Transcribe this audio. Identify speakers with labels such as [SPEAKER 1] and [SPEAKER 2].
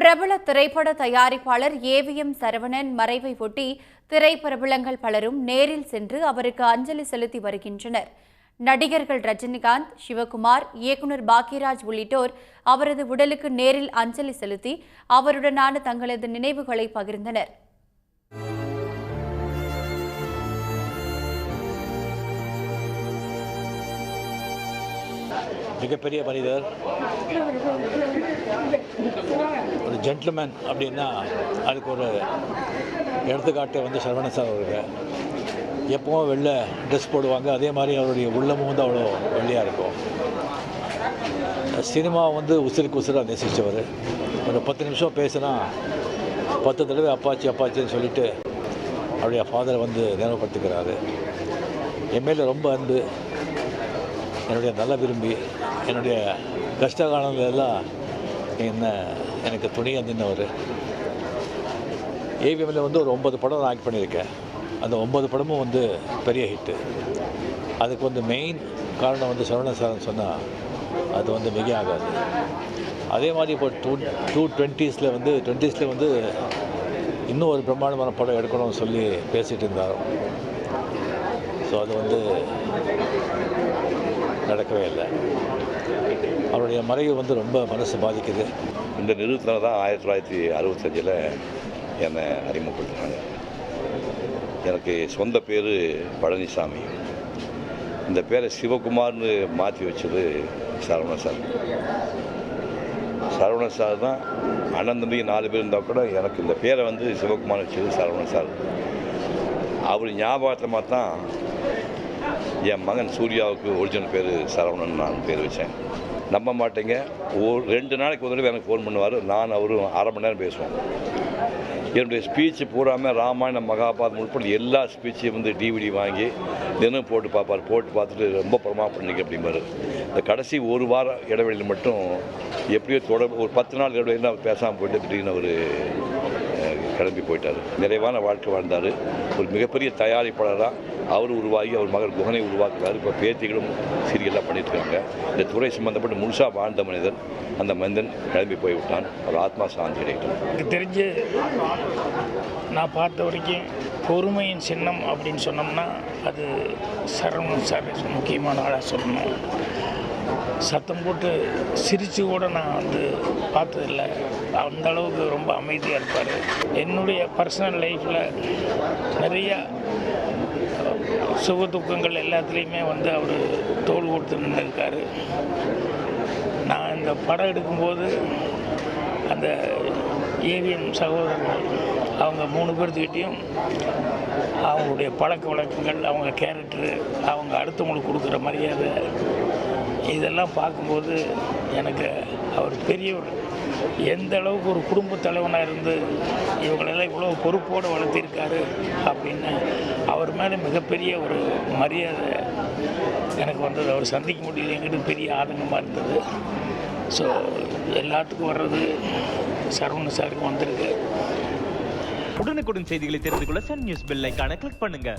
[SPEAKER 1] பிரபல திரைப்பட தயாரிப்பாளர் ஏவிஎம் சரவணன் மறைவை ஒட்டி திரைப்பிரபலங்கள் பலரும் நேரில் சென்று அவருக்கு அஞ்சலி செலுத்தி வருகின்றனர். நடிகர்கள் ரஜினிகாந்த், சிவகுமார், இயக்குநர் பாக்யராஜ் உள்ளிட்டோர் அவரது உடலுக்கு நேரில் அஞ்சலி செலுத்தி அவருடனான தங்களது நினைவுகளை பகிர்ந்தனர்.
[SPEAKER 2] மிகப்பெரிய மனிதர், ஒரு ஜென்டில்மேன் அப்படின்னா அதுக்கு ஒரு எடுத்துக்காட்டு சரவணன் சார் அவர்கள். எப்பவும் வெள்ளை ட்ரெஸ் போடுவாங்க, அதே மாதிரி அவருடைய உள்ளமும் அவ்வளோ வெள்ளையாக இருக்கும். சினிமா உசுருக்கு உசுராக நேசித்தவர். ஒரு 10 நிமிஷம் பேசினா 10 தடவை அப்பாச்சி அப்பாச்சின்னு சொல்லிட்டு அவருடைய ஃபாதரை நினைவுபடுத்திக்கிறாரு. என் மேலே ரொம்ப அன்பு, என்னுடைய நல்ல விரும்பி, என்னுடைய கஷ்ட காலங்களெல்லாம் எனக்கு துணியாக நின்றவர். ஏவிஎம்மில் ஒரு 9 படம் நான் ஆக்ட் பண்ணியிருக்கேன். அந்த 9 படமும் பெரிய ஹிட்டு. அதுக்கு மெயின் காரணம் சரவணன் சார்னு சொன்னால் அது மிக ஆகாது. அதே மாதிரி இப்போ 2020s இன்னும் ஒரு பிரம்மாண்டமான படம் எடுக்கணும்னு சொல்லி பேசிகிட்டு இருந்தார். ஸோ அது நடக்கவே இல்லை. அவருடைய மறைவு ரொம்ப மனசு பாதிக்குது.
[SPEAKER 3] இந்த நிறுவனத்தில் தான் 1965 என்னை அறிமுகப்படுத்தினாங்க. எனக்கு சொந்த பேர் பழனிசாமி. இந்த பேரை சிவகுமார்னு மாற்றி வச்சது சரவணன் சார். சரவணன் சார் தான். அண்ணன் தம்பி 4 பேர் இருந்தால் கூட எனக்கு இந்த பேரை சிவகுமார் வச்சது சரவணன் சார். அவர் ஞாபகமாக தான் என் மகன் சூர்யாவுக்கு ஒரிஜினல் பேர் சரவணன் நான் பேர் வச்சேன். நம்ப மாட்டேங்க, 2 நாளைக்கு ஒரு தடவை எனக்கு ஃபோன் பண்ணுவார். நான் அவரும் 1/2 மணி நேரம் பேசுவோம். என்னுடைய ஸ்பீச்சு பூராமல் ராமாயணம், மகாபாரதம் உட்பட எல்லா ஸ்பீச்சையும் டிவிடி வாங்கி தினம் போட்டு பார்ப்பார். போட்டு பார்த்துட்டு ரொம்ப பிரமாதம் பண்ணிக்க அப்படிம்பார். இந்த கடைசி 1 வார இடைவெளியில் மட்டும் எப்படியோ ஒரு 10 நாள் இடைவெளியில் அவர் பேசாமல் போயிட்டு திடீர்னு அவர் கிளம்பி போயிட்டார். நிறைவான வாழ்க்கை வாழ்ந்தார். ஒரு மிகப்பெரிய தயாரிப்பாளராக அவர் உருவாகி அவர் மகள் குகனை உருவாக்குறாரு. இப்போ பேத்திகளும் சீரியல்லாம் பண்ணிட்டுருக்காங்க. இந்த துறை சம்பந்தப்பட்டு முழுசாக வாழ்ந்த மனிதன். அந்த மனிதன் கிளம்பி போய்விட்டான். அவர் ஆத்மா சாந்தி அடையட்டும்.
[SPEAKER 4] எனக்கு தெரிஞ்சு நான் பார்த்த வரைக்கும் பொறுமையின் சின்னம் அப்படின்னு சொன்னோம்னா அது சரவணன் சார் முக்கியமான ஆளாக சொல்லணும். சத்தம் போட்டு சிரித்து கூட நான் பார்த்ததில்லை. அந்த அளவுக்கு ரொம்ப அமைதியாக இருப்பார். என்னுடைய பர்சனல் லைஃப்பில் நிறையா சுக துக்கங்கள் எல்லாத்துலேயுமே அவர் தோள் கொடுத்து நின்றுருக்கார். நான் இந்த படம் எடுக்கும்போது அந்த ஏவிஎம் சகோதரர்கள் அவங்க 3 பேர்த்துக்கிட்டையும் அவங்களுடைய பழக்க வழக்கங்கள், அவங்க கேரக்டரு, அவங்க அடுத்தவங்களுக்கு கொடுக்குற மரியாதை, இதெல்லாம் பார்க்கும்போது எனக்கு அவர் பெரியவர். எந்த அளவுக்கு ஒரு குடும்ப தலைவனாக இருந்து இவங்களெல்லாம் இவ்வளோ பொறுப்போடு வளர்த்திருக்காரு அப்படின்னு அவர் மேலே மிகப்பெரிய ஒரு மரியாதை எனக்கு அவர் சந்திக்க முடியல. எங்கிட்ட பெரிய ஆதங்கமாக இருந்தது. ஸோ எல்லாத்துக்கும் வர்றது சரவணன் சாருக்கு வந்திருக்கு.
[SPEAKER 5] உடனுக்குடன் செய்திகளை தெரிந்து கொள்ள சன் நியூஸ் பெல் ஐகானை கிளிக் பண்ணுங்க.